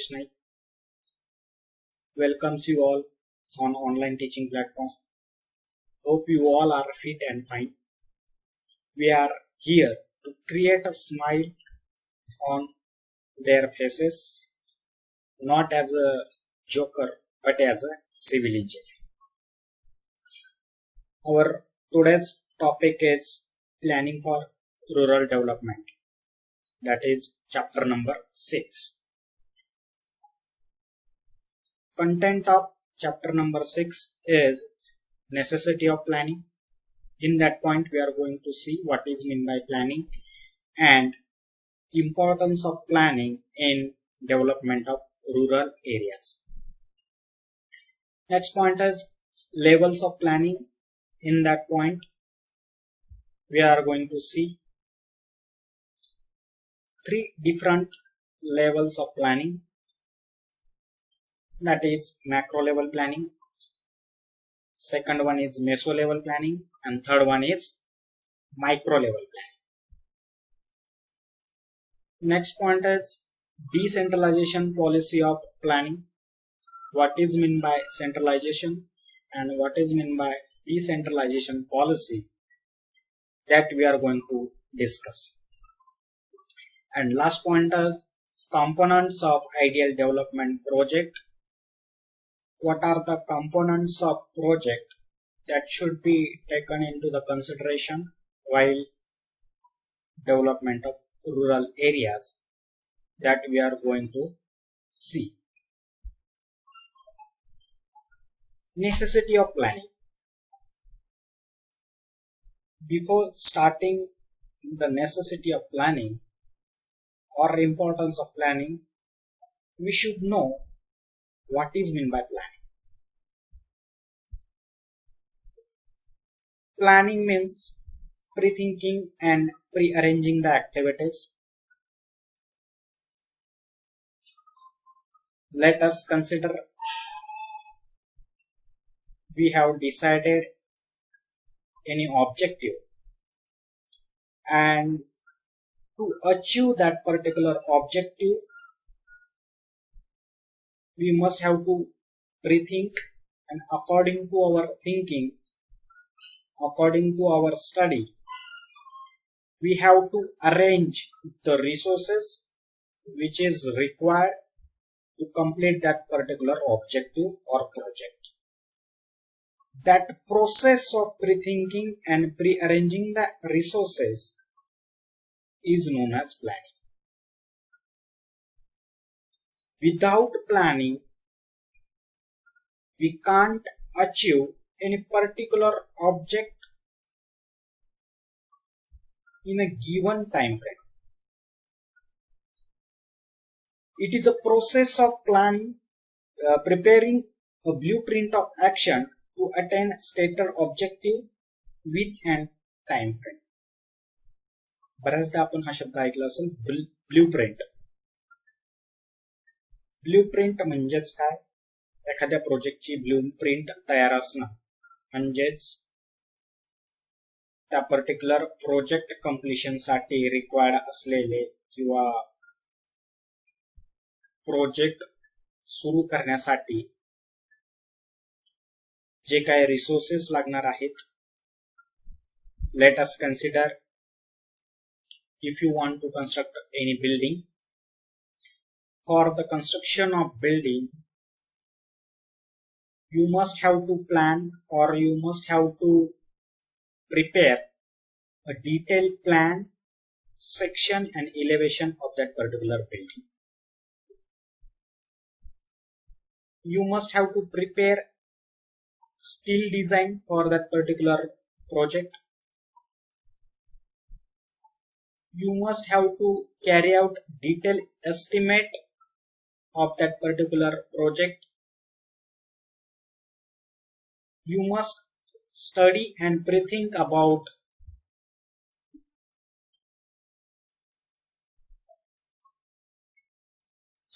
Rakesh Naik welcomes you all on online teaching platform. Hope you all are fit and fine. We are here to create a smile on their faces, not as a joker but as a civil engineer. Our today's topic is planning for rural development. That is chapter number 6. Content of chapter number 6 is necessity of planning. In that point we are going to see what is meant by planning and importance of planning in development of rural areas. Next point is levels of planning. In that point we are going to see 3 different levels of planning, that is macro level planning, second one is meso level planning, and third one is micro level planning. Next point is decentralization policy of planning. What is meant by centralization and what is meant by decentralization policy, that we are going to discuss. And last point is components of ideal development project. What are the components of project that should be taken into the consideration while development of rural areas, that we are going to see. Necessity of planning. Before starting the necessity of planning or importance of planning, we should know what is meant by planning. Planning means pre-thinking and pre-arranging the activities. Let us consider we have decided any objective, and to achieve that particular objective we must have to pre-think, and according to our thinking, according to our study, we have to arrange the resources which is required to complete that particular objective or project. That process of pre-thinking and pre-arranging the resources is known as planning. Without planning, we can't achieve any particular object in a given time frame. It is a process of planning, preparing a blueprint of action to attain stated objective with an time frame. बऱ्याचदा आपण हा शब्द ऐकला असेल, blueprint. Blueprint म्हणजेच काय? एखाद्या प्रोजेक्टची ब्ल्यूप्रिंट तयार असणं म्हणजेच त्या पर्टिक्युलर प्रोजेक्ट कंप्लीशन साठी रिक्वायर्ड असलेले किंवा प्रोजेक्ट सुरू करण्यासाठी जे काही रिसोर्सेस लागणार आहेत. Let us consider if you want to construct any building. For the construction of building, you must have to plan, or you must have to prepare a detailed plan, section and elevation of that particular building. You must have to prepare steel design for that particular project. You must have to carry out detailed estimate of that particular project. You must study and pre-think about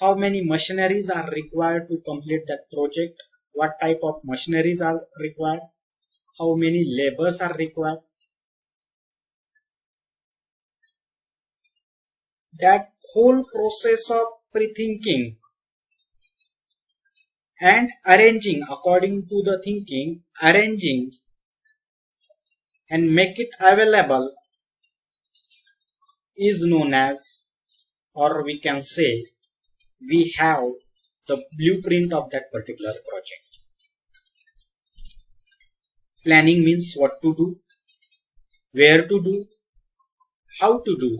how many machineries are required to complete that project, what type of machineries are required, how many labors are required. That whole process of pre-thinking and arranging according to the thinking, arranging and make it available is known as, or we can say, we have the blueprint of that particular project. Planning means what to do, where to do, how to do,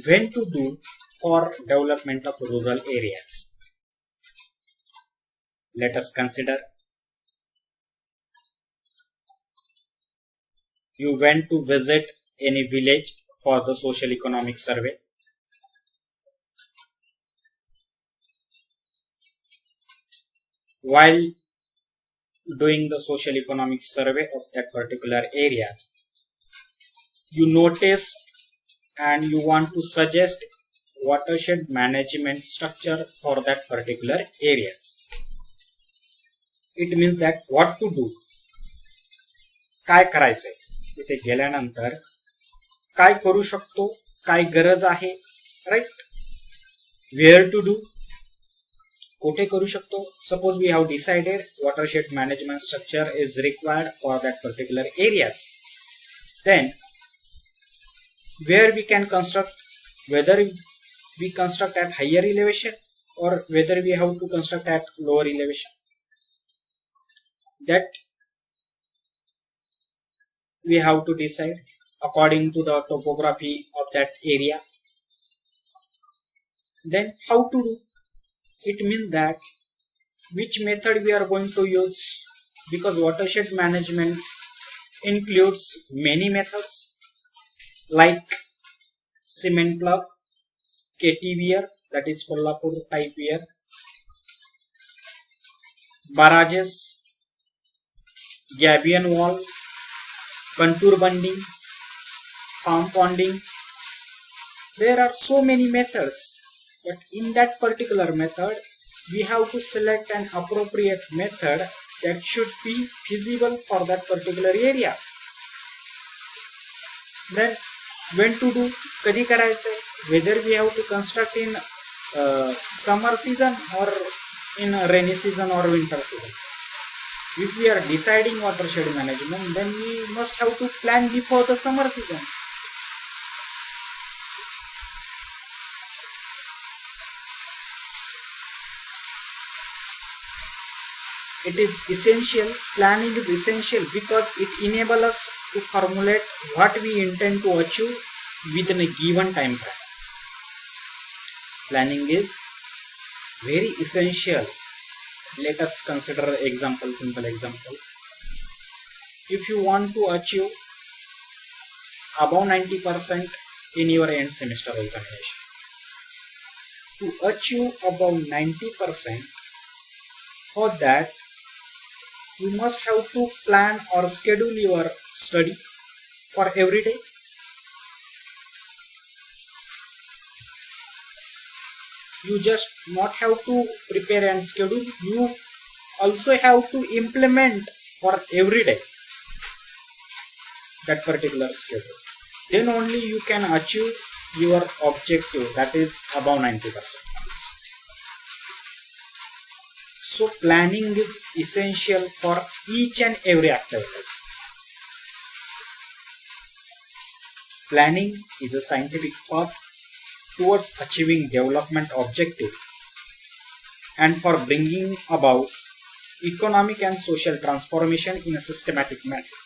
when to do for development of rural areas. Let us consider, you went to visit any village for the social economic survey. While doing the social economic survey of that particular areas, you notice and you want to suggest watershed management structure for that particular areas. It means that what to do, काय करायचंय, तिथे गेल्यानंतर काय करू शकतो, काय गरज आहे, राईट, वेअर टू डू, कुठे करू शकतो. Suppose we have decided watershed management structure is required for that particular areas, then where we can construct, whether we construct at higher elevation or whether we have to construct at lower elevation, that we have to decide according to the topography of that area. Then how to do, it means that which method we are going to use, because watershed management includes many methods like cement plug, KT weir, that is Kolhapur type weir, barrages, gabion wall, contour bunding, farm ponding. There are so many methods, but in that particular method we have to select an appropriate method that should be feasible for that particular area. Then when to do, कधी करायचंय, whether we have to construct in summer season or in rainy season or winter season. If we are deciding watershed management, then we must have to plan before the summer season. It is essential, planning is essential because it enables us to formulate what we intend to achieve within a given time frame. Planning is very essential. Let us consider example, simple example. If you want to achieve above 90% in your end semester examination, to achieve above 90%, for that you must have to plan or schedule your study for every day. You just not have to prepare and schedule, you also have to implement for every day that particular schedule. Then only you can achieve your objective, that is above 90%. So planning is essential for each and every activities. Planning is a scientific path towards achieving development objective and for bringing about economic and social transformation in a systematic manner.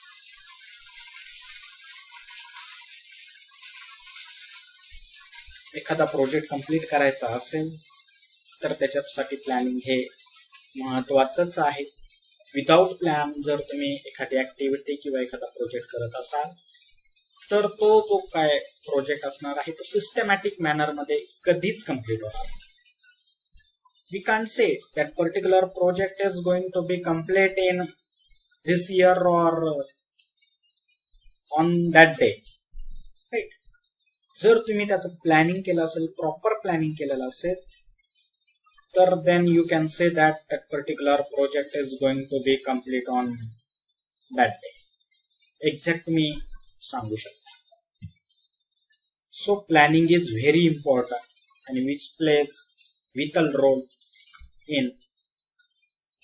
एखादा project complete करायचा असेल तर त्याच्यासाठी planning हे महत्वाचंच आहे. Without plan जर तुम्ही एखादी activity किंवा एखादा प्रोजेक्ट करत असाल तर तो जो काय प्रोजेक्ट असणार आहे तो सिस्टमॅटिक मॅनर मध्ये कधीच कंप्लीट होणार नाही. We can't say that particular project is going to be complete in this year और ऑन दॅट डे, राईट. जर तुम्ही त्याचं प्लॅनिंग केलं असेल, प्रॉपर प्लॅनिंग केलेलं असेल, तर then you can say that that particular project is going to be complete on that day. Exact मी सांगू शकतो. So planning is very important and which plays vital role in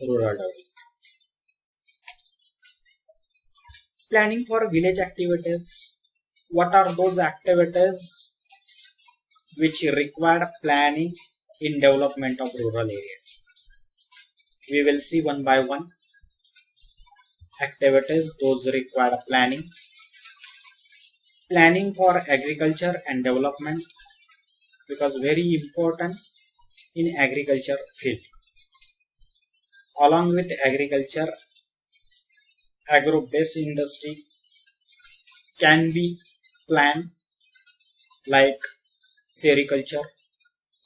rural development. Planning for village activities. What are those activities which require planning in development of rural areas? We will see one by one activities those require planning. Planning for agriculture and development, because very important in agriculture field. Along with agriculture, agro-based industry can be planned, like sericulture,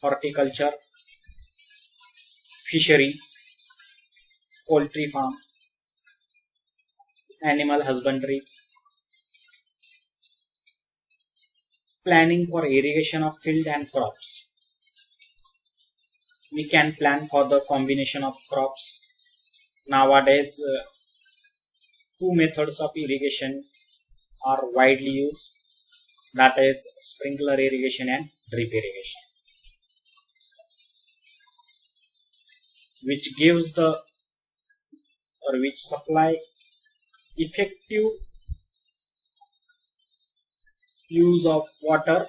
horticulture, fishery, poultry farm, animal husbandry. Planning for irrigation of field and crops. We can plan for the combination of crops. Nowadays, two methods of irrigation are widely used, that is sprinkler irrigation and drip irrigation, which gives which supply effective use of water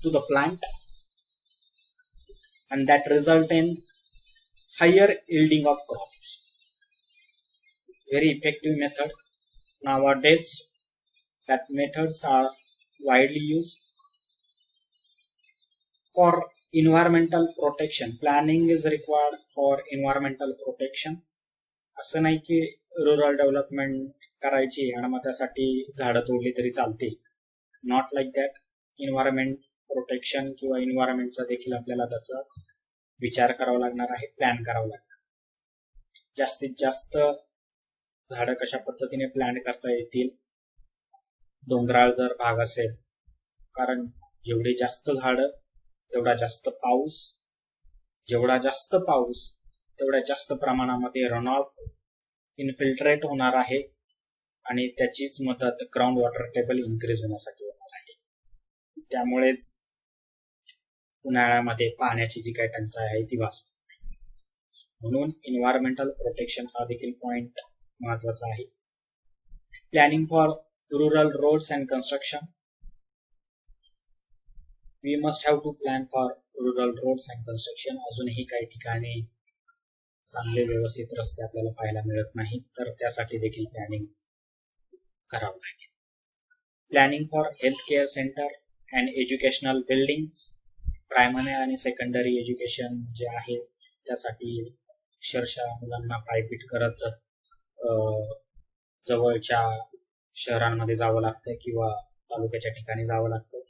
to the plant, and that result in higher yielding of crops. Very effective method. Nowadays, that methods are widely used. For environmental protection, planning is required for environmental protection. असं नाही की rural development करायची आणि मग त्यासाठी झाडं तोडली तरी चालते. Not like that. Environment protection किंवा एन्व्हायरमेंटचा देखील आपल्याला त्याचा विचार करावा लागणार आहे, प्लॅन करावा लागणार. जास्तीत जास्त झाडं कशा पद्धतीने प्लॅन करता येतील. डोंगराळ जर भाग असेल, कारण जेवढी जास्त झाडं तेवढा जास्त पाऊस, जेवढा जास्त पाऊस तेवढ्या जास्त प्रमाणामध्ये रन ऑफ इन्फिल्ट्रेट होणार आहे आणि त्याचीच मदत ग्राउंड वॉटर टेबल इन्क्रीज होण्यासाठी होणार आहे. त्यामुळेच उन्हाळ्यामध्ये पाण्याची जी काही टंचाई आहे ती वाचणार. म्हणून एन्व्हायरमेंटल प्रोटेक्शन हा देखील पॉइंट महत्वाचा आहे. Planning for rural roads and construction. We must have to plan for rural roads and construction. अजूनही काही ठिकाणी चांगले व्यवस्थित रस्ते आपल्याला पाहायला मिळत नाही, तर त्यासाठी देखील प्लॅनिंग करावं लागेल. Planning for health care centre and educational buildings. Primary आणि सेकंडरी एज्युकेशन जे आहे त्यासाठी अक्षरशः मुलांना पायपीट करत जवळच्या शहरांमध्ये जावं लागतं किंवा तालुक्याच्या ठिकाणी जावं लागतं.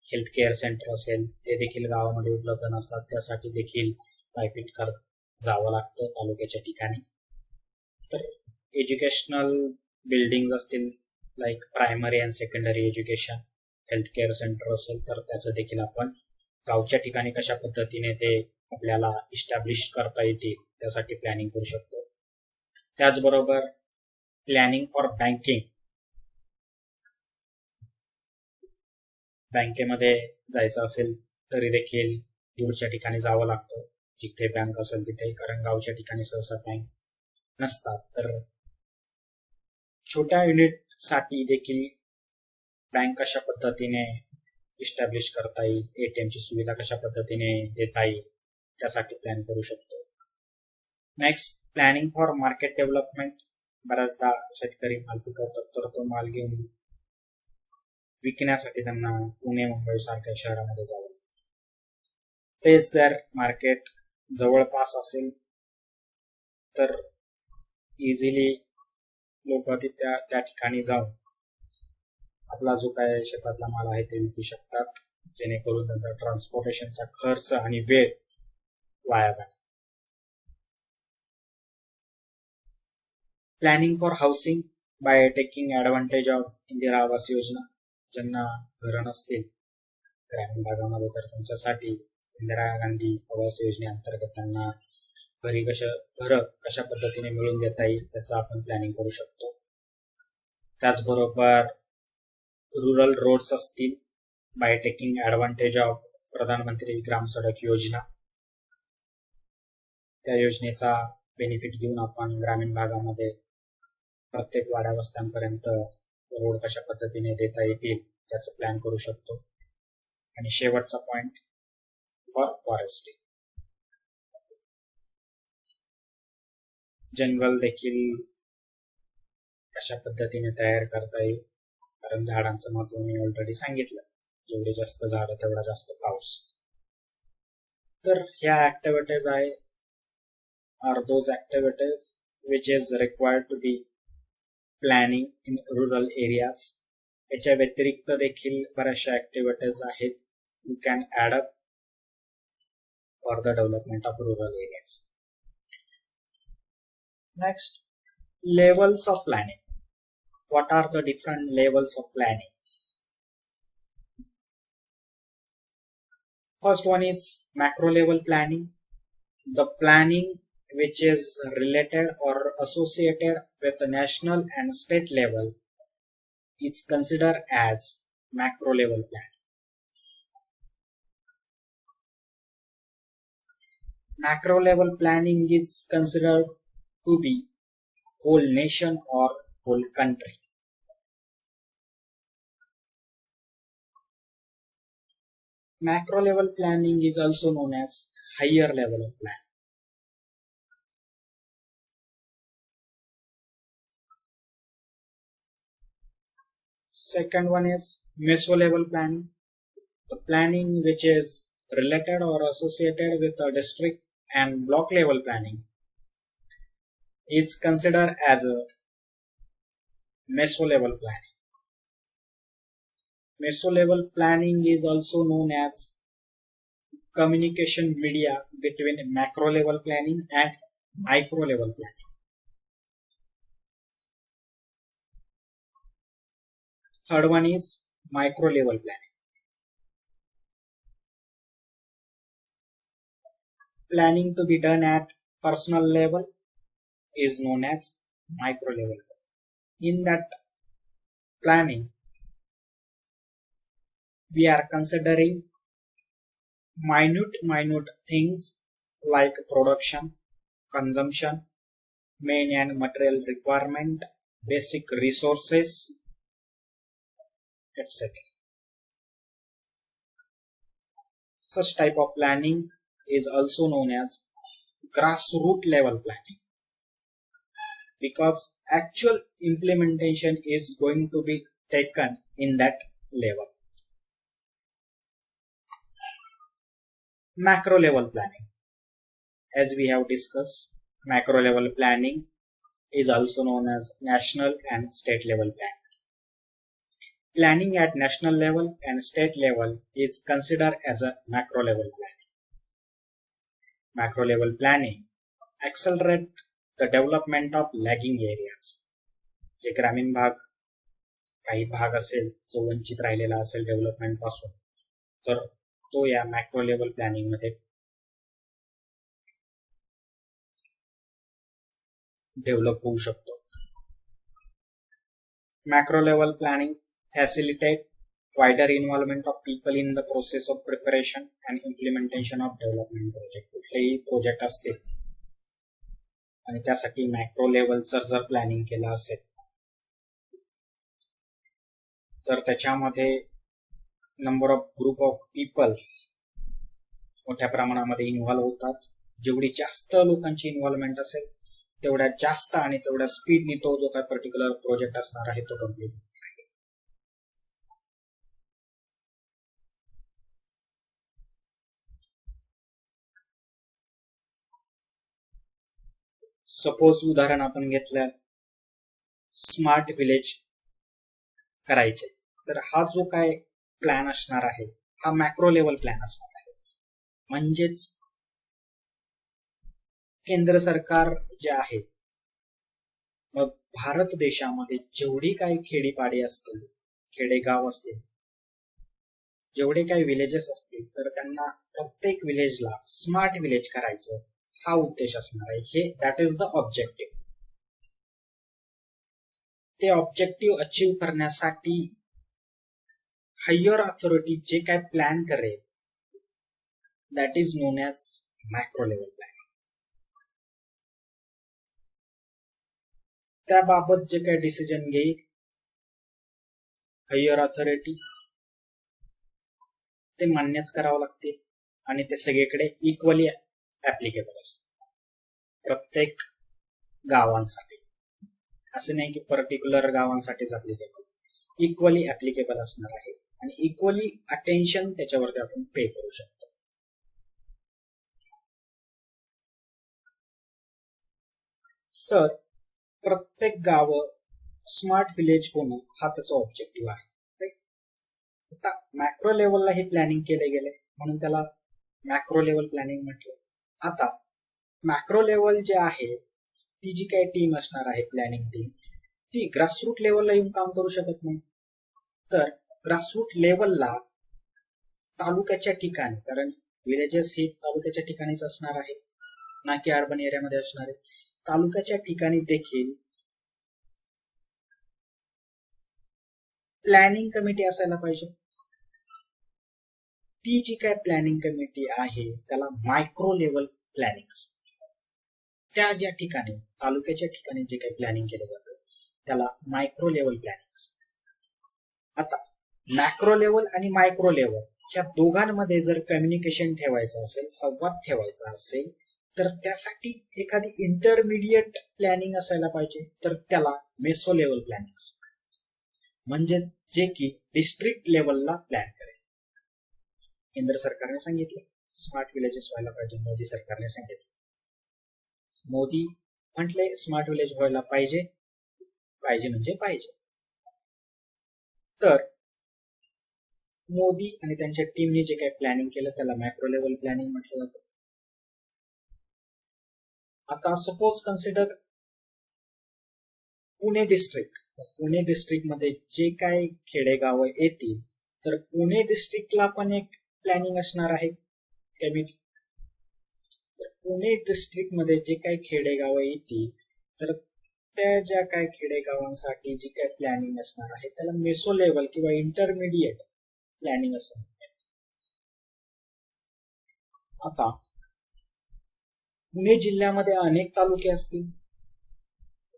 हेल्थ केअर सेंटर असेल ते देखील गावामध्ये उपलब्ध नसतात, त्यासाठी देखील पायपीट करत जावं लागतं तालुक्याच्या ठिकाणी. तर एज्युकेशनल बिल्डिंग असतील, like primary and secondary education, health care centre असेल तर त्याचं देखील आपण गावच्या ठिकाणी कशा पद्धतीने ते आपल्याला इस्टॅब्लिश करता येतील त्यासाठी प्लॅनिंग करू शकतो. त्याचबरोबर प्लॅनिंग फॉर बँकिंग. बँकेमध्ये जायचं असेल तरी देखील दूरच्या ठिकाणी जावं लागतं, जिथे बँक असेल तिथे, कारण गावच्या ठिकाणी सहसा बँक नसतात. तर छोट्या युनिटसाठी देखील बँक कशा पद्धतीने इस्टॅब्लिश करता येईल, एटीएमची सुविधा कशा पद्धतीने देता येईल त्यासाठी प्लॅन करू शकतो. Next, planning for market development. बऱ्याचदा शेतकरी माल पिकवतात, तर तो माल घेऊन विकण्यासाठी त्यांना पुणे मुंबई सारख्या शहरामध्ये जावं. तेच जर मार्केट जवळपास असेल तर इझिली लोक त्या ठिकाणी जाऊन आपला जो काय शेतातला माल आहे ते विकू शकतात, जेणेकरून त्यांचा ट्रान्सपोर्टेशनचा खर्च आणि वेळ वाया जाणार. Planning for housing by taking advantage of Indira Awas Yojana. ज्यांना घरं नसतील ग्रामीण भागामध्ये, तर त्यांच्यासाठी इंदिरा गांधी आवास योजनेअंतर्गत त्यांना घरं कशा पद्धतीने मिळवून देता येईल त्याचं आपण प्लॅनिंग करू शकतो. त्याचबरोबर रुरल रोड्स असतील, बाय टेकिंग ऍडव्हान्टेज ऑफ प्रधानमंत्री ग्राम सडक योजना, त्या योजनेचा बेनिफिट घेऊन आपण ग्रामीण भागामध्ये प्रत्येक वाड्या वस्त्यांपर्यंत रोड कशा पद्धतीने देता येतील त्याचं प्लॅन करू शकतो. आणि शेवटचा पॉइंट फॉर फॉरेस्ट्री, जंगल देखील कशा पद्धतीने तयार करता येईल, कारण झाडांचं महत्व मी ऑलरेडी सांगितलं, जेवढे जास्त झाड तेवढा जास्त पाऊस. तर ह्या ऍक्टिव्हिटीज आहेत are those activities which is required to be planning in rural areas. याच्या व्यतिरिक्त देखील बऱ्याचशा ऍक्टिव्हिटीज आहेत you can add up for the development of rural areas. Next, levels of planning. What are the different levels of planning? First one is macro level planning, the planning which is related or associated with the national and state level is considered as macro level planning. Macro level planning is considered to be whole nation or whole country. Macro level planning is also known as higher level of planning. Second one is meso level planning, the planning which is related or associated with a district and block level planning is considered as a meso level planning. Meso level planning is also known as communication media between macro level planning and micro level planning. Third one is micro level planning. Planning to be done at personal level is known as micro level. In that planning, we are considering minute things like production, consumption, main and material requirement, basic resources, etc. Such type of planning is also known as grassroots level planning, because actual implementation is going to be taken in that level. Macro level planning, as we have discussed, macro level planning is also known as national and state level planning. Planning at national level and state level is considered as a macro level planning. Macro level planning accelerate the development of lagging areas. जे ग्रामीण भाग, काही भाग असेल जो वंचित राहिलेला असेल development पासून, तर तो या मॅक्रो लेवल प्लॅनिंग मध्ये डेव्हलप होऊ शकतो. Macro level planning facilitate wider involvement of people in the process of preparation and implementation of development project. कुठलेही प्रोजेक्ट असतील आणि त्यासाठी मॅक्रो लेवलचं जर प्लॅनिंग केलं असेल तर त्याच्यामध्ये number of group of peoples मोठ्या प्रमाणामध्ये इन्व्हॉल्व होतात. जेवढी जास्त लोकांची इन्व्हॉल्वमेंट असेल तेवढ्या जास्त आणि तेवढ्या स्पीडनी तो जो काही पर्टिक्युलर प्रोजेक्ट असणार आहे तो कम्प्लीट. सपोज उदाहरण आपण घेतलं स्मार्ट विलेज करायचे, तर हा जो काय प्लॅन असणार आहे हा मॅक्रो लेवल प्लॅन असणार आहे. म्हणजेच केंद्र सरकार जे आहे, मग भारत देशामध्ये जेवढी काही खेडीपाडी असतील, खेडेगाव असतील, जेवढे काही विलेजेस असतील, तर त्यांना प्रत्येक विलेजला स्मार्ट विलेज करायचं हा उद्देश असणार आहे. हे दॅट इज द ऑब्जेक्टिव्ह. ते ऑब्जेक्टिव्ह अचीव करण्यासाठी हायर अथॉरिटी जे काय प्लॅन करेल that is known as macro level planning. त्याबाबत जे काही डिसिजन घेईल हायर ऑथॉरिटी ते मान्यच करावं लागते आणि ते सगळीकडे इक्वली ऍप्लिकेबल असते प्रत्येक गावांसाठी. असं नाही की पर्टिक्युलर गावांसाठीच ऍप्लिकेबल, इक्वली ऍप्लिकेबल असणार आहे आणि इक्वली अटेन्शन त्याच्यावरती आपण पे करू शकतो. तर प्रत्येक गाव स्मार्ट विलेज होणं हा त्याचा ऑब्जेक्टिव्ह आहे. आता मॅक्रो लेवलला हे प्लॅनिंग केले गेले म्हणून त्याला मॅक्रो लेवल प्लॅनिंग म्हटलं. आता मॅक्रो लेवल जे आहे ती जी काही टीम असणार आहे प्लॅनिंग टीम, ती ग्रासरूट लेवलला येऊन काम करू शकत नाही. तर ग्रासरूट लेवलला तालुक्याच्या ठिकाणी, कारण विलेजेस हे तालुक्याच्या ठिकाणीच असणार आहे ना की अर्बन एरियामध्ये असणार आहे, तालुक्याच्या ठिकाणी देखील प्लॅनिंग कमिटी असायला पाहिजे. ती जी काय प्लॅनिंग कमिटी आहे त्याला मायक्रो लेवल प्लॅनिंग असते. त्या ज्या ठिकाणी तालुक्याच्या ठिकाणी जे काही प्लॅनिंग केलं जातं त्याला मायक्रो लेवल प्लॅनिंग असते. आता मॅक्रो लेवल आणि मायक्रो लेवल ह्या दोघांमध्ये जर कम्युनिकेशन ठेवायचं असेल, संवाद ठेवायचा असेल, तर त्यासाठी एखादी इंटरमिडिएट प्लॅनिंग असायला पाहिजे, तर त्याला मेसो लेवल प्लॅनिंग असते. म्हणजेच जे की डिस्ट्रिक्ट लेवलला प्लॅन करेल. केंद्र सरकारने सांगितलं स्मार्ट विलेजेस व्हायला पाहिजे, मोदी सरकारने सांगितलं, मोदी म्हटले स्मार्ट विलेज व्हायला पाहिजे, पाहिजे म्हणजे पाहिजे. तर मोदी आणि त्यांच्या टीमने जे काही प्लॅनिंग केलं त्याला मॅक्रो लेवल प्लॅनिंग म्हटलं जातं. आता suppose consider Pune district, Pune district मध्ये जे काही खेडेगाव येतील तर पुणे डिस्ट्रिक्टला पण एक प्लॅनिंग असणार आहे कमिटी. तर पुणे डिस्ट्रिक्ट मध्ये जे काही खेडेगाव येतील तर त्या ज्या काही खेडेगावांसाठी जी काही प्लॅनिंग असणार आहे त्याला मेसो लेवल किंवा इंटरमिडिएट प्लॅनिंग असं म्हणतात. आता पुणे जिल्ह्यामध्ये अनेक तालुके असतील,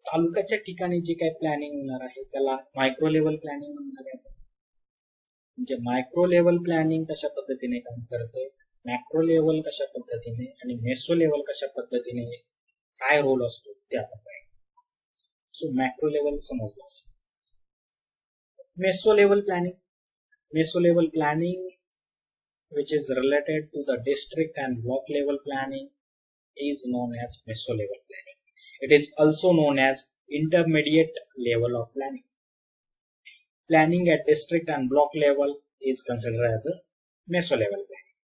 तालुक्याच्या ठिकाणी जे काही प्लॅनिंग होणार आहे त्याला मायक्रो लेवल प्लॅनिंग म्हणणार आहे. म्हणजे मायक्रो लेवल प्लॅनिंग कशा पद्धतीने काम करते, मॅक्रो लेवल कशा पद्धतीने आणि मेसो लेवल कशा पद्धतीने काय रोल असतो ते आपण पाहिजे. सो मॅक्रो लेवल समजलं असेल. Meso level planning, meso level planning which is related to the district and block level planning is known as meso level planning. It is also known as intermediate level of planning. Planning at district and block level is considered as a meso level planning.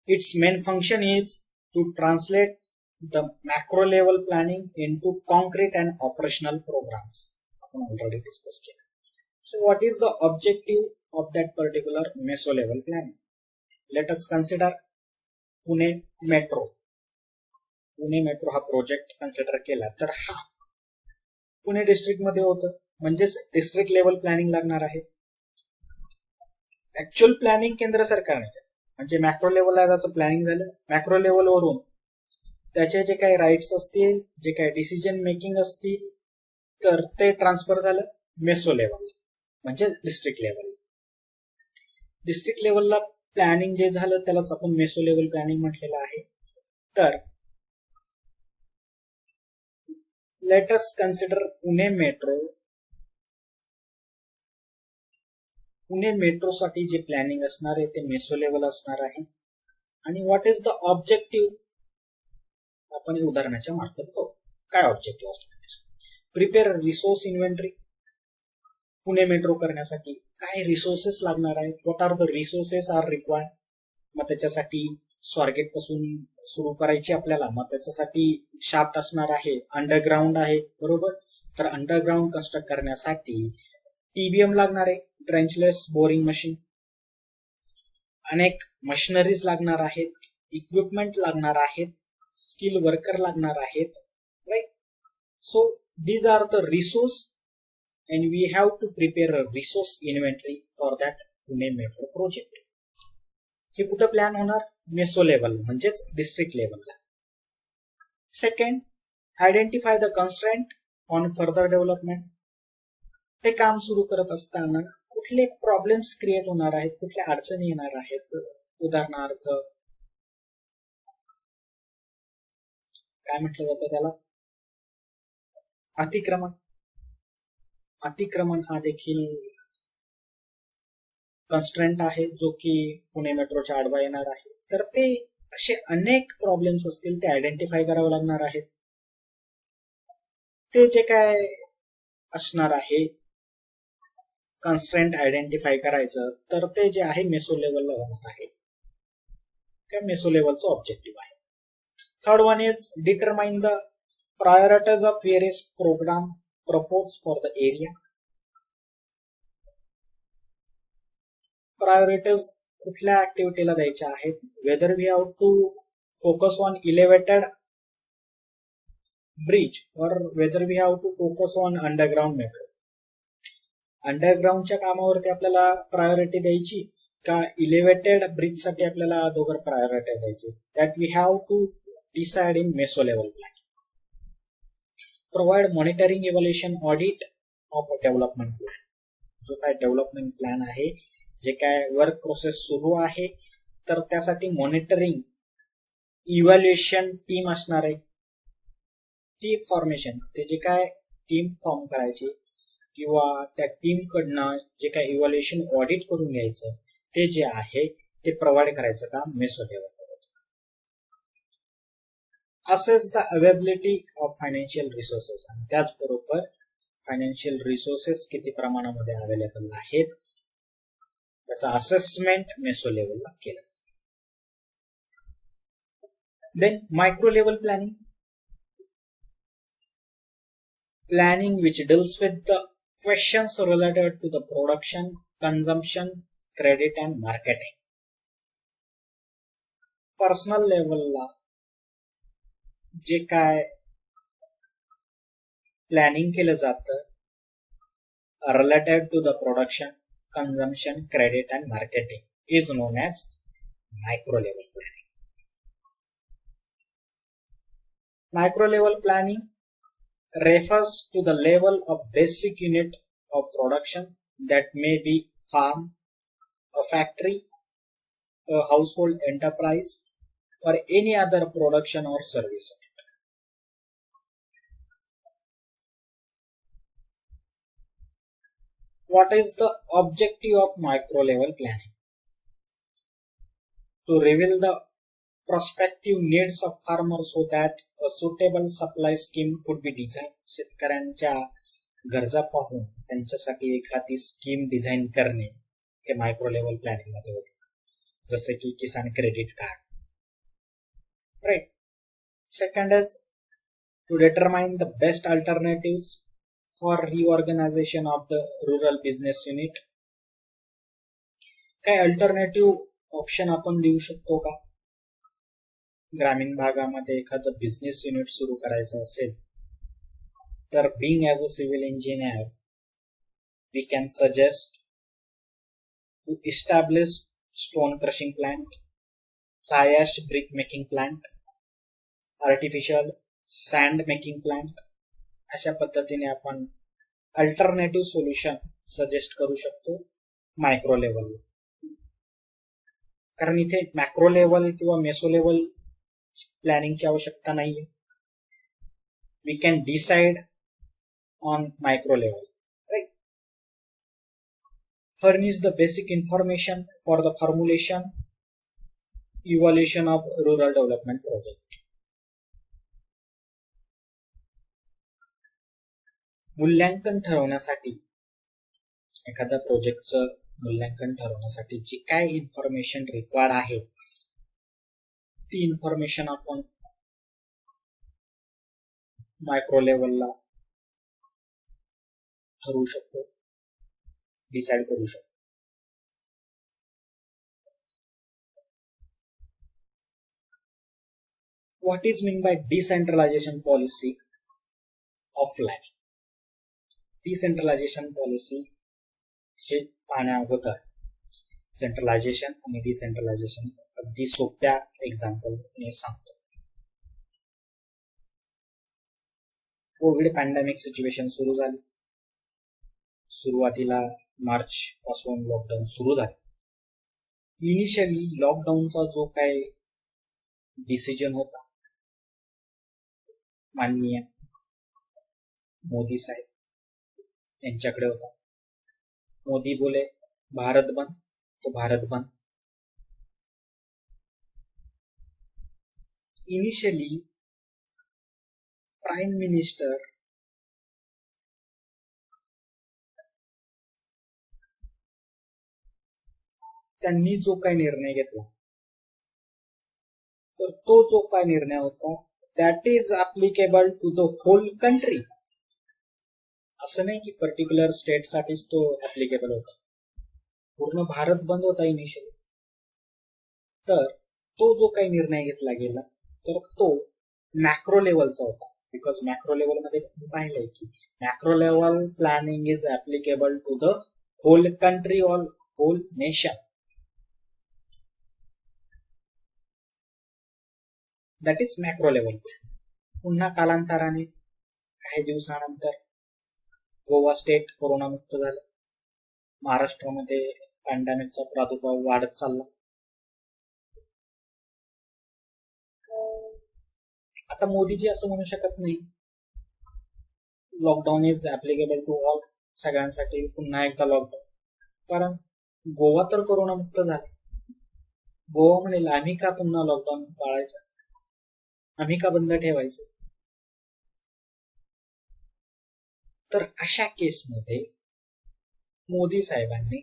Its main function is to translate the macro level planning into concrete and operational programs. We already discussed it. So what is the objective of that particular meso level planning? Let us consider Pune metro. Pune metro हा project consider केला तर हा Pune district मध्ये होतं, म्हणजेच district level planning लागणार आहे. Actual planning केंद्र सरकारने केलं, म्हणजे मॅक्रो लेवलला त्याचं प्लॅनिंग झालं. मॅक्रो लेवलवरून त्याचे जे काही राईट्स असतील, जे काही डिसिजन मेकिंग असतील तर ते ट्रान्सफर झालं मेसो लेवल म्हणजे डिस्ट्रिक्ट लेवल. डिस्ट्रिक्ट लेवलला प्लॅनिंग जे झालं त्यालाच आपण मेसो लेवल प्लॅनिंग म्हटलेलं आहे. तर let us consider Pune metro. Pune metro साठी जे प्लॅनिंग असणार आहे ते मेसो लेवल असणार आहे. आणि व्हॉट इज द ऑब्जेक्टिव्ह आपण उदाहरणाच्या मार्फत पाहू. काय ऑब्जेक्टिव्ह असणार? Prepare resource inventory. Pune metro करण्यासाठी काय रिसोर्सेस लागणार आहेत, what are the resources are required. मग त्याच्यासाठी स्वारगेट पासून सुरू करायची आपल्याला, मग त्याच्यासाठी शाफ्ट असणार आहे, अंडरग्राउंड आहे, बरोबर. तर अंडरग्राउंड कन्स्ट्रक्ट करण्यासाठी टीबीएम लागणार आहे, ट्रेंचलेस बोरिंग मशीन. अनेक मशिनरीज लागणार आहेत, इक्विपमेंट लागणार आहेत, स्किल वर्कर लागणार आहेत, right. So these are the resource and we have to prepare a resource inventory for that Pune Metro project. हे कुठं प्लॅन होणार? मेसो लेवल म्हणजेच डिस्ट्रिक्ट लेवलला. Second, identify the constraint on further development. ते काम सुरू करत असताना कुठले प्रॉब्लेम्स क्रिएट होणार आहेत, कुठल्या अडचणी येणार आहेत. उदाहरणार्थ काय म्हटलं जातं त्याला, अतिक्रमण. अतिक्रमण हा देखील कन्स्ट्रेंट आहे जो की पुणे मेट्रोच्या आडवा येणार आहे. तर ते असे अनेक प्रॉब्लेम्स असतील ते आयडेंटिफाय करावे लागणार आहेत. ते जे काय असणार आहे कन्स्ट्रेंट आयडेंटिफाय करायचं, तर ते जे आहे मेसो लेवलला होणार आहे किंवा मेसो लेवलचं ऑब्जेक्टिव्ह आहे. Third one is determine the priorities of various program propose for the area. Priorities कुठल्या ऍक्टिव्हिटीला द्यायच्या आहेत, whether we have to focus on elevated bridge और whether we have to focus on underground metro. अंडरग्राउंडच्या कामावरती आपल्याला priority द्यायची का इलेव्हेटेड ब्रिज साठी आपल्याला दोघं प्रायोरिटी द्यायची, that we have to decide in meso level plan. Provide monitoring evaluation audit of development plan. जो काय डेव्हलपमेंट प्लॅन आहे, जे काय वर्क प्रोसेस सुरू आहे, तर त्यासाठी मॉनिटरिंग इव्हॅल्युएशन टीम असणार आहे. ती फॉर्मेशन, ते जे काय टीम फॉर्म करायची किंवा त्या टीम कडनं जे काय इव्हॅल्युएशन ऑडिट करून घ्यायचं, ते जे आहे ते प्रोव्हाइड करायचं काम meso level. Assess the availability of financial resources. आणि त्याचबरोबर फायनान्शियल रिसोर्सेस किती प्रमाणामध्ये अवेलेबल आहेत त्याचा असेसमेंट मेसो लेवलला केलं जातं. Then micro level planning. Planning which deals with the questions related to the production, consumption, credit and marketing. Personal लेवलला जे काय प्लॅनिंग केलं जातं related to the production, consumption, credit and marketing is known as micro level planning. Micro level planning refers to the level of basic unit of production that may be farm, a factory, a household enterprise or any other production or service unit. What is the objective of micro level planning? To reveal the prospective needs of farmers so that a suitable supply scheme could be designed. शेतकऱ्यांच्या गरजा पाहून त्यांच्यासाठी एखादी scheme design करणे हे micro level planning मध्ये होते. जसे की Kisan credit card. Right. Second is to determine the best alternatives for reorganisation of the rural business unit. काय अल्टरनेटिव्ह ऑप्शन आपण देऊ शकतो का? ग्रामीण भागामध्ये एखादं बिझनेस युनिट सुरू करायचं असेल तर being as a civil engineer we can suggest to establish stone crushing plant, fly ash brick making plant, artificial sand making plant. अशा पद्धतीने आपण अल्टरनेटिव्ह सोल्युशन सजेस्ट करू शकतो मायक्रो लेवलला. कारण इथे मॅक्रो लेवल किंवा मेसो लेवल प्लॅनिंगची आवश्यकता नाहीये. We can decide on micro level. Right. Furnish the basic information for the formulation evaluation of rural development project. मूल्यांकन ठरवण्यासाठी, एखाद्या प्रोजेक्टचं मूल्यांकन ठरवण्यासाठी जी काय इन्फॉर्मेशन रिक्वायर्ड आहे ती इन्फॉर्मेशन आपण मायक्रो लेवलला ठरवू शकतो, डिसाइड करू शकतो. What is mean by decentralisation policy of planning. Decentralisation policy हे पाहण्या अगोदर सेंट्रलायझेशन आणि डिसेंट्रलायझेशन अगदी सोप्या एक्झाम्पलने सांगतो. कोविड पॅन्डेमिक सिच्युएशन सुरू झाली. सुरुवातीला मार्च पासून लॉकडाऊन सुरू झाले. इनिशियली लॉकडाऊनचा जो काय डिसिजन होता माननीय मोदी साहेब यांच्याकडे होता. मोदी बोले भारत बंद तो भारत बंद. इनिशियली प्राईम मिनिस्टर त्यांनी जो काय निर्णय घेतला तर तो जो काय निर्णय होता that is applicable to the whole country. असं नाही की पर्टिक्युलर स्टेट साठीच तो ऍप्लिकेबल होता, पूर्ण भारत बंद होता इनिशियली. तर तो जो काही निर्णय घेतला गेला तर तो मॅक्रो लेवलचा होता. बिकॉज मॅक्रो लेवल मध्ये पाहिलंय की macro level planning is applicable to the whole country or whole nation. That is macro level. पुन्हा कालांतराने काही दिवसानंतर गोवा स्टेट कोरोनामुक्त झालं. महाराष्ट्रामध्ये पॅन्डेमिकचा प्रादुर्भाव वाढत चालला. आता मोदीजी असं म्हणू शकत नाही lockdown is applicable to all, सगळ्यांसाठी पुन्हा एकदा लॉकडाऊन. कारण गोवा तर कोरोनामुक्त झाले. गोवा म्हणेल आम्ही का पुन्हा लॉकडाऊन पाळायचं, आम्ही का बंद ठेवायचं. तर अशा केसमध्ये मोदी साहेबांनी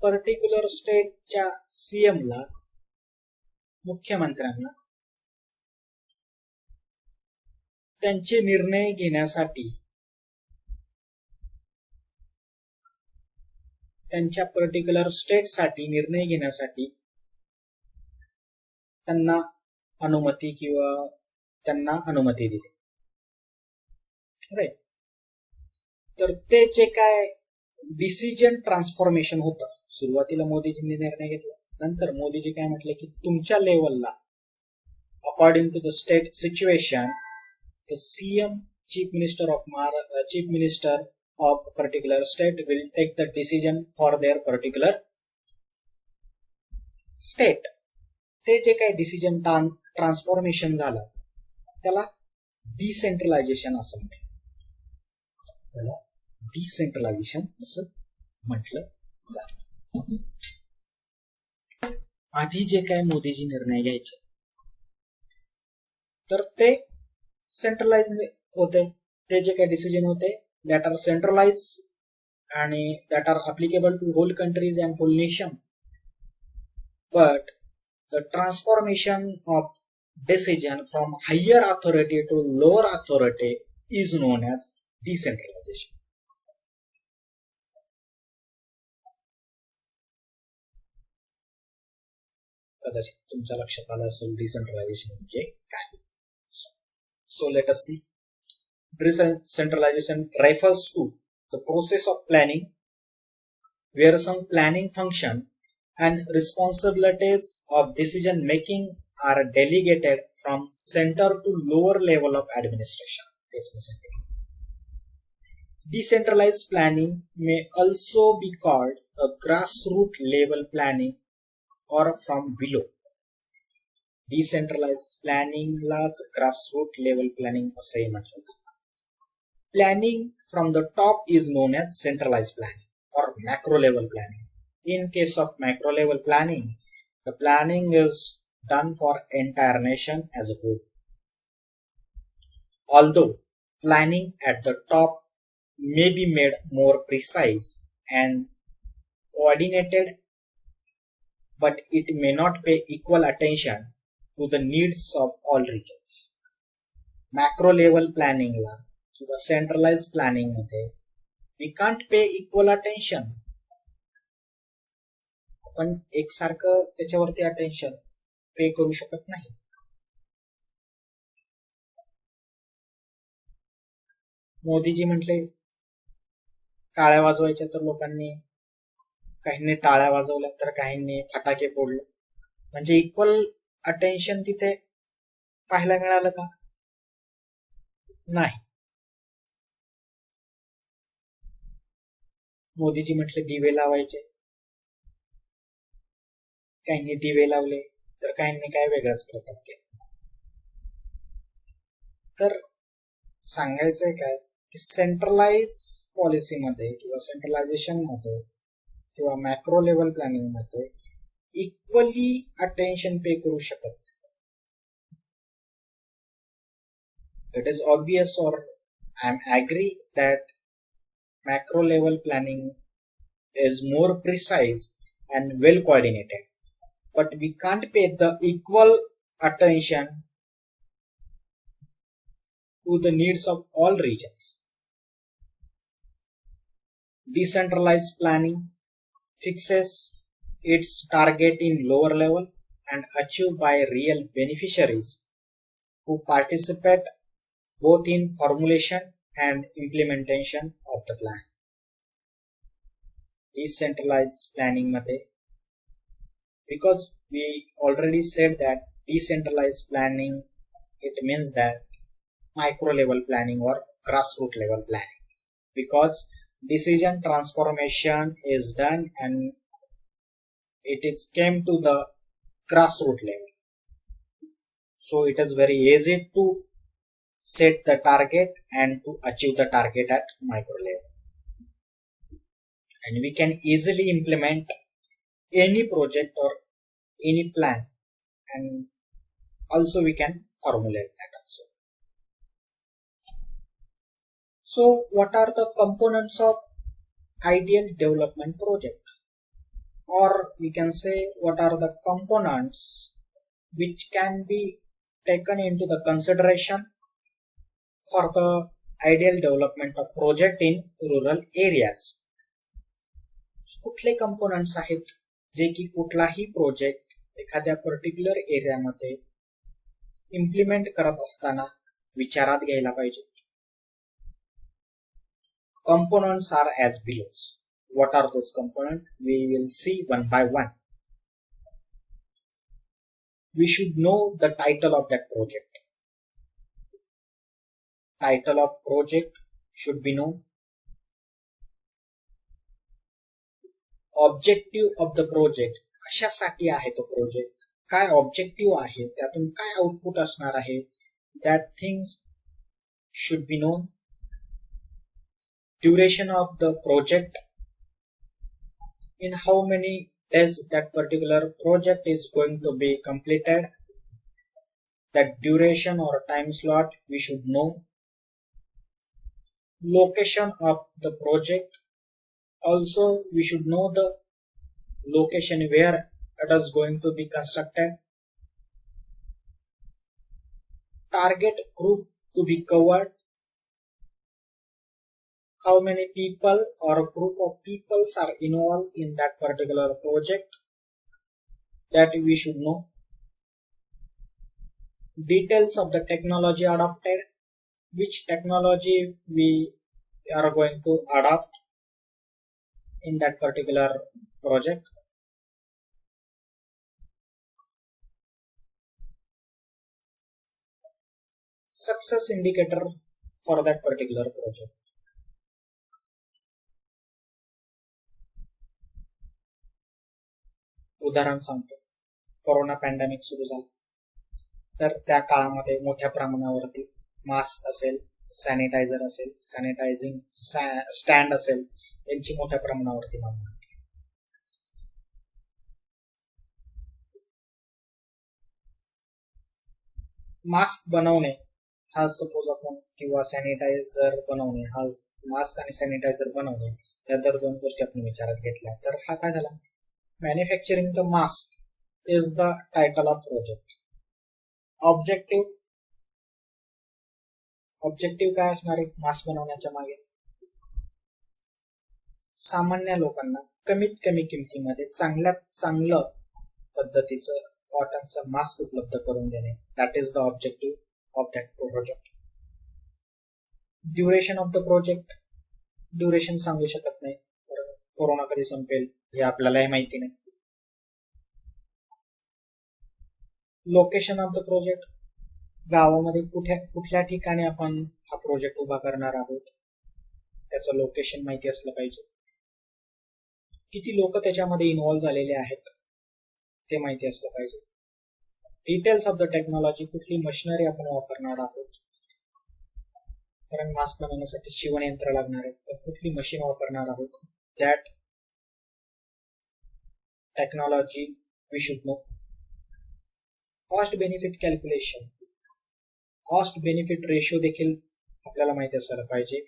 पर्टिक्युलर स्टेटच्या सीएमला, मुख्यमंत्र्यांना त्यांचे निर्णय घेण्यासाठी, त्यांच्या पर्टिक्युलर स्टेटसाठी निर्णय घेण्यासाठी त्यांना अनुमती दिली. राईट. तर ते जे काय डिसिजन ट्रान्सफॉर्मेशन होतं, सुरुवातीला मोदीजींनी निर्णय घेतला, नंतर मोदीजी काय म्हटले की तुमच्या लेवलला according to the state situation the CM chief minister of particular state will take the decision for their particular state. ते जे काही डिसिजन ट्रान्सफॉर्मेशन झालं त्याला डिसेंट्रलायझेशन असं म्हटलं. डिसेंट्रलायझेशन असं म्हटलं जातं. आधी जे काय मोदीजी निर्णय घ्यायचे तर ते सेंट्रलाइज होते. ते जे काही डिसिजन होते दॅट आर सेंट्रलाइज आणि that are applicable to whole countries and whole nation. But the transformation of decision from higher authority to lower authority is known as decentralization. कदाचित तुमच्या लक्षात आलं असेल डिसेंट्रलायझेशन म्हणजे काय. So let us see. Decentralization refers to the process of planning where some planning function and responsibilities of decision making are delegated from center to lower level of administration. Decentralized planning may also be called a grassroots level planning or from below. Decentralized planning लाच grassroots level planning असंही म्हटलं जातं. Planning from the top is known as centralized planning or macro level planning. In case of macro level planning, the planning is done for entire nation as a whole. Although planning at the top may be made more precise and coordinated, but it may not pay equal attention to the needs of all regions. Macro level planning ला किंवा centralized planning मध्ये we can't pay equal attention. आपण एकसारखं त्याच्यावरती attention पे करू शकत नाही. मोदीजी म्हटले टाळ्या वाजवायच्या तर लोकांनी, काहींनी टाळ्या वाजवल्या तर काहींनी फटाके फोडले. म्हणजे इक्वल अटेन्शन तिथे पाहायला मिळालं का? नाही. मोदीजी म्हटले दिवे लावायचे, काहींनी दिवे लावले तर काहींनी काय वेगळाच प्रताप केला. तर सांगायचंय काय की सेंट्रलाइज पॉलिसीमध्ये किंवा सेंट्रलायझेशन मध्ये किंवा मॅक्रो लेवल प्लॅनिंग मध्ये इक्वली अटेन्शन पे करू शकत. इट इज ऑब्वियस और I am agree that macro level planning is more precise and well coordinated, but we can't pay the equal attention to the needs of all regions. Decentralized planning fixes its target in lower level and achieved by real beneficiaries who participate both in formulation and implementation of the plan. Decentralized planning मध्ये, because we already said that decentralized planning, it means that micro level planning or grassroots level planning, because decision transformation is done and it is came to the grassroots level. So it is very easy to set the target and to achieve the target at micro level, and we can easily implement any project or any plan, and also we can formulate that also. So what are the components of ideal development project, or we can say what are the components which can be taken into the consideration for the ideal development of project in rural areas. कुठले components आहेत जे की कुठलाही project एखाद्या particular एरियामध्ये implement करत असताना विचारात घ्यायला पाहिजे. Components are as below. What are those components? We will see one by one. We should know the title of that project. Title of project should be known. Objective of the project, कशासाठी आहे तो project, काय objective आहे, त्यातून काय output असणार आहे, that things should be known. Duration of the project, in how many days that particular project is going to be completed, that duration or time slot we should know. Location of the project, also we should know the location where it is going to be constructed. Target group to be covered, how many people or a group of peoples are involved in that particular project, that we should know. Details of the technology adopted, which technology we are going to adopt in that particular project. Success indicator for that particular project. उदाहरण सांगतो, corona pandemic सुरू झाला तर त्या काळामध्ये मोठ्या प्रमाणावरती mask असेल, सॅनिटायझर असेल, सॅनिटायझिंग स्टँड असेल, यांची मोठ्या प्रमाणावरती मागणी. मास्क बनवणे हा सपोज आपण किंवा सॅनिटायझर बनवणे, हा मास्क आणि सॅनिटायझर बनवणे या दर दोन गोष्टी आपण विचारात घेतल्या तर हा काय झाला, manufacturing the mask is the title of project. Objective काय असणार आहे मास्क बनवण्याच्या मागे, सामान्य लोकांना कमीत कमी किमतीमध्ये चांगल्यात चांगलं पद्धतीचं कॉटनचं मास्क उपलब्ध करून देणे, that is the objective of that project. Duration of the project, duration सांगू शकत नाही कारण कोरोना कधी संपेल हे आपल्यालाही माहिती नाही. लोकेशन ऑफ द प्रोजेक्ट, गावामध्ये कुठल्या ठिकाणी आपण हा प्रोजेक्ट उभा करणार आहोत त्याचं लोकेशन माहिती असलं पाहिजे. किती लोक त्याच्यामध्ये इन्व्हॉल्व्ह झालेले आहेत ते माहिती असलं पाहिजे. डिटेल्स ऑफ द टेक्नॉलॉजी, कुठली मशिनरी आपण वापरणार आहोत, कारण मास्क बनवण्यासाठी शिवणयंत्र लागणार आहे, तर कुठली मशीन वापरणार आहोत, that technology we should know. Cost benefit calculation, cost benefit ratio देखील आपल्याला माहिती असायला पाहिजे.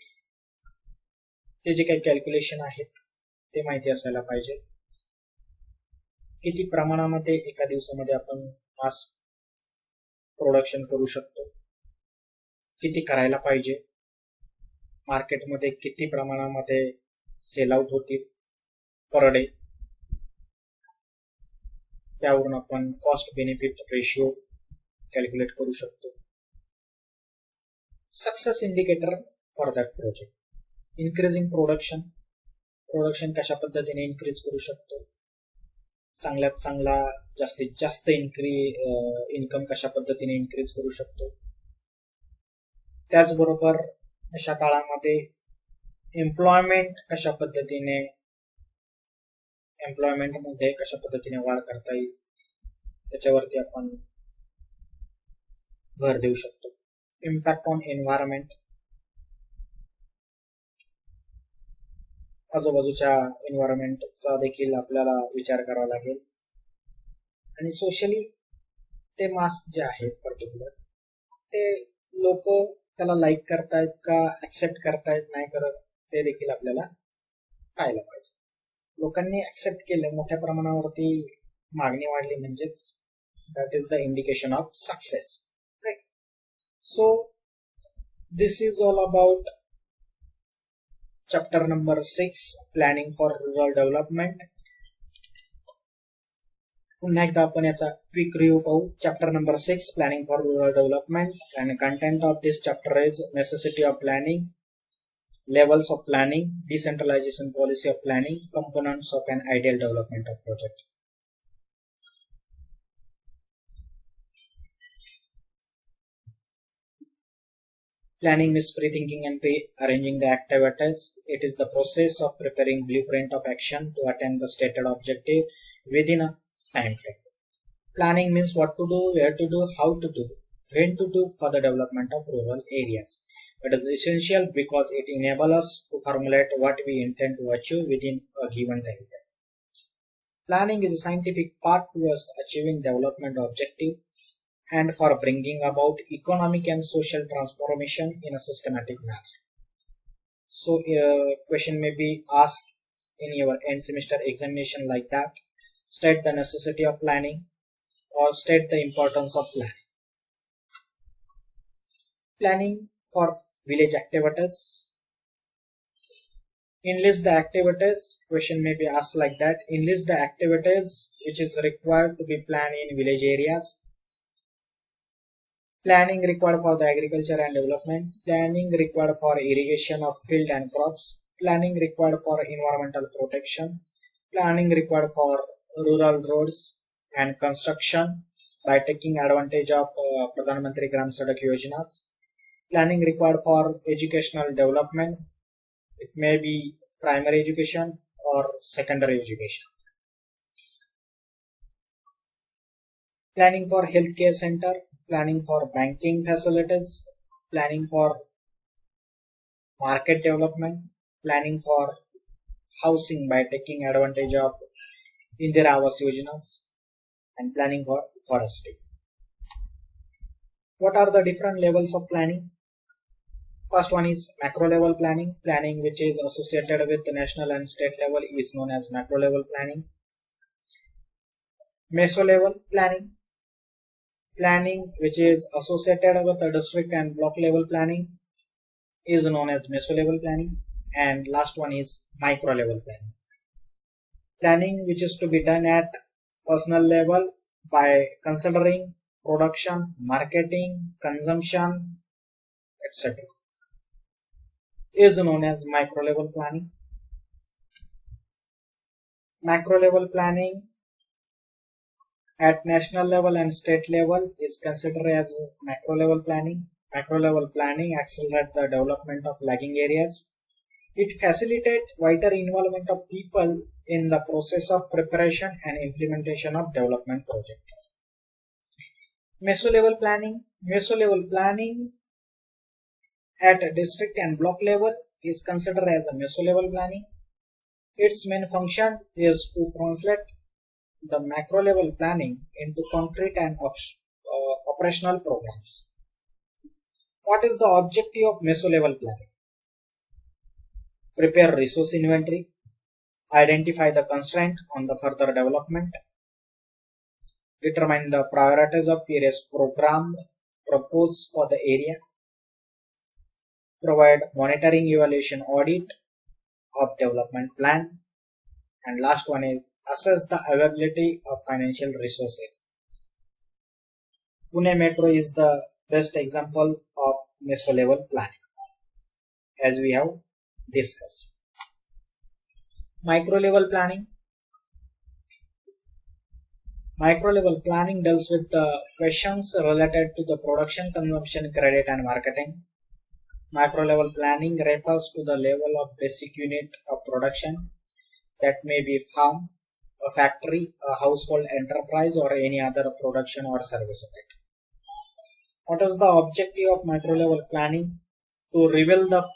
ते जे काही कॅल्क्युलेशन आहेत ते माहिती असायला पाहिजे. किती प्रमाणामध्ये एका दिवसामध्ये आपण मास्क प्रोडक्शन करू शकतो, किती करायला पाहिजे, मार्केटमध्ये किती प्रमाणामध्ये सेल आउट होतील पर डे, त्यावरून आपण कॉस्ट बेनिफिट रेशिओ कॅल्क्युलेट करू शकतो. Success indicator for that project, increasing production, production कशा पद्धतीने इन्क्रीज करू शकतो, चांगल्यात चांगला जास्तीत जास्त इन्कम कशा पद्धतीने इन्क्रीज करू शकतो. त्याचबरोबर अशा काळामध्ये एम्प्लॉयमेंट मध्ये कशा पद्धतीने वाढ करता येईल त्याच्यावरती आपण भर देऊ शकतो. इम्पॅक्ट ऑन एन्व्हायरमेंट, आजूबाजूच्या एन्व्हायरमेंटचा देखील आपल्याला विचार करावा लागेल. आणि सोशली ते मास्क जे आहेत पर्टिक्युलर, ते लोक त्याला लाईक करतायत का ऍक्सेप्ट करतायत नाही करत, ते देखील आपल्याला पाहायला पाहिजे. लोकांनी ऍक्सेप्ट केलं, मोठ्या प्रमाणावरती मागणी वाढली, म्हणजेच that is the indication of success, right. So this is all about chapter number 6, planning for rural development. पुन्हा एकदा आपण याचा क्विक रिव्ह्यू पाहू. Chapter number 6, planning for rural development, and content of this chapter is necessity of planning, levels of planning, decentralization policy of planning, components of an ideal development of project. Planning means pre-thinking and pre-arranging the activities. It is the process of preparing blueprint of action to attain the stated objective within a time frame. Planning means what to do, where to do, how to do, when to do for the development of rural areas. It is essential because it enables us to formulate what we intend to achieve within a given time frame. Planning is a scientific path towards achieving development objective and for bringing about economic and social transformation in a systematic manner. So, question may be asked in your end semester examination like that. State the necessity of planning or state the importance of planning. Planning for village activities. Enlist the activities. Question may be asked like that. Enlist the activities which is required to be planned in village areas. Planning required for the agriculture and development. Planning required for irrigation of field and crops. Planning required for environmental protection. Planning required for rural roads and construction by taking advantage of Pradhan Mantri Gram Sadak Yojanas. Planning required for educational development. It may be primary education or secondary education. Planning for healthcare center, planning for banking facilities, planning for market development, planning for housing by taking advantage of Indira Awas Yojanas, and planning for forestry. What are the different levels of planning? First one is macro level planning. Planning which is associated with the national and state level is known as macro level planning. Meso level planning. Planning which is associated with the district and block level planning is known as meso level planning. And last one is micro level planning. Planning which is to be done at personal level by considering production, marketing, consumption, etc. is known as micro level planning. Macro level planning at national level and state level is considered as macro level planning. Macro level planning accelerates the development of lagging areas It facilitates wider involvement of people in the process of preparation and implementation of development project. Meso-level planning. Meso-level planning at district and block level is considered as a meso-level planning. Its main function is to translate the macro-level planning into concrete and operational programs. What is the objective of meso-level planning? Prepare resource inventory, identify the constraint on the further development, determine the priorities of various programs proposed for the area, provide monitoring evaluation audit of development plan, and last one is assess the availability of financial resources. Pune Metro is the best example of meso-level planning, as we have discussed. Micro-level planning. Micro-level planning deals with the questions related to the production, consumption, credit, and marketing. Micro-level planning refers to the level of basic unit of production that may be farm, a factory, a household enterprise, or any other production or service unit. What is the objective of micro-level planning? To reveal the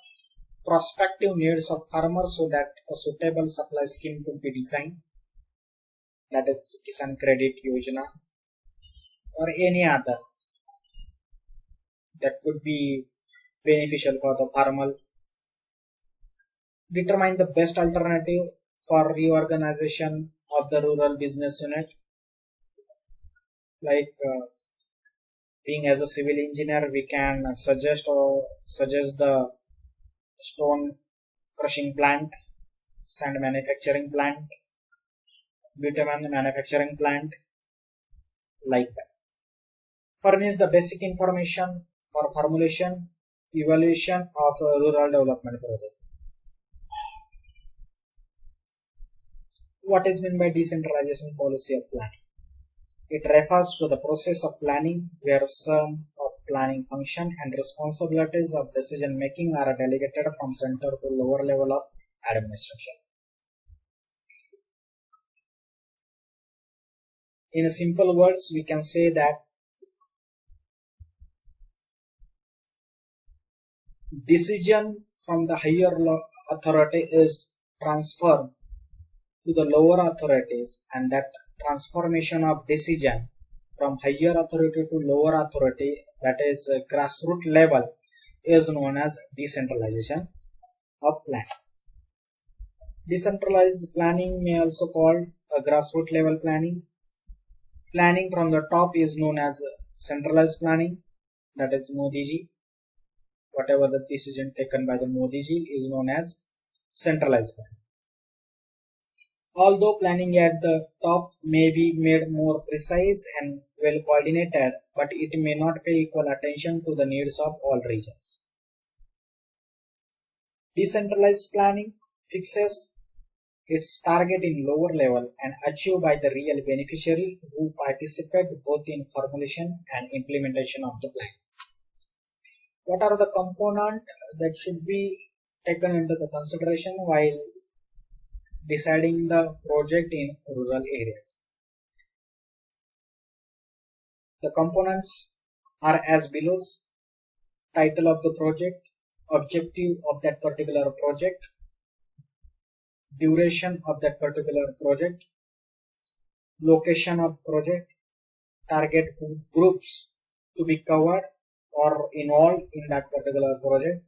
prospective needs of farmers so that a suitable supply scheme could be designed, that is Kisan Credit Yojana or any other that could be beneficial for the farmer. Determine the best alternative for reorganization of the rural business unit, like being as a civil engineer, we can suggest the stone crushing plant, sand manufacturing plant, bitumen manufacturing plant, like that. Furnish the basic information for formulation, evaluation of a rural development project. What is meant by decentralization policy of planning? It refers to the process of planning where some of planning function and responsibilities of decision making are delegated from center to lower level of administration. In simple words, we can say that decision from the higher authority is transferred to the lower authorities, and that transformation of decision from higher authority to lower authority, that is grassroots level, is known as decentralization of planning. Decentralized planning may also called a grassroots level planning. Planning from the top is known as centralized planning, that is Modi ji. Whatever the decision taken by the Modi ji is known as centralized planning. Although planning at the top may be made more precise and well coordinated, but it may not pay equal attention to the needs of all regions. Decentralized planning fixes its target in lower level and achieved by the real beneficiary who participate both in formulation and implementation of the plan. What are the components that should be taken into the consideration while deciding the project in rural areas? The components are as below: title of the project, objective of that particular project, duration of that particular project, location of project, target groups to be covered or involved in that particular project,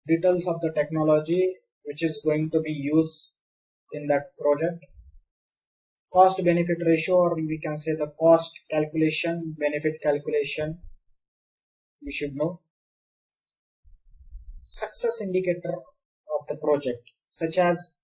details of the technology which is going to be used in that project, cost benefit ratio, or we can say the cost calculation, benefit calculation we should know, success indicator of the project such as